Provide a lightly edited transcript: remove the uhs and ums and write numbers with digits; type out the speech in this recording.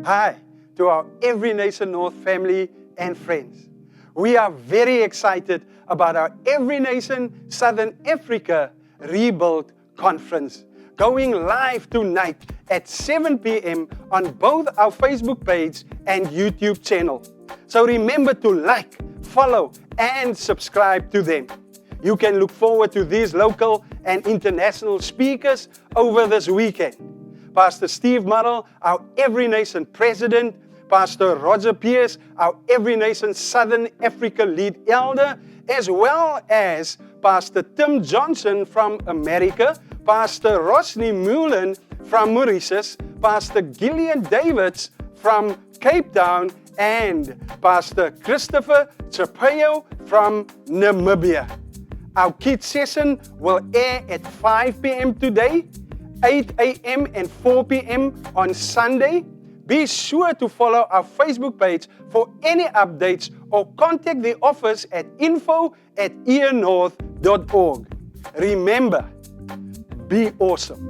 Hi to our Every Nation North family and friends. We are very excited about our Every Nation Southern Africa ReBUILD Conference going live tonight at 7 p.m. on both our Facebook page and YouTube channel. So remember to like, follow and subscribe to them. You can look forward to these local and international speakers over this weekend. Pastor Steve Murrell, our Every Nation President, Pastor Roger Pierce, our Every Nation Southern Africa Lead Elder, as well as Pastor Tim Johnson from America, Pastor Rosny Mullen from Mauritius, Pastor Gillian Davids from Cape Town, and Pastor Christopher Chapayo from Namibia. Our kids session will air at 5 p.m. today, 8 a.m. and 4 p.m. on Sunday. Be sure to follow our Facebook page for any updates or contact the office at info@earnorth.org. Remember, be awesome.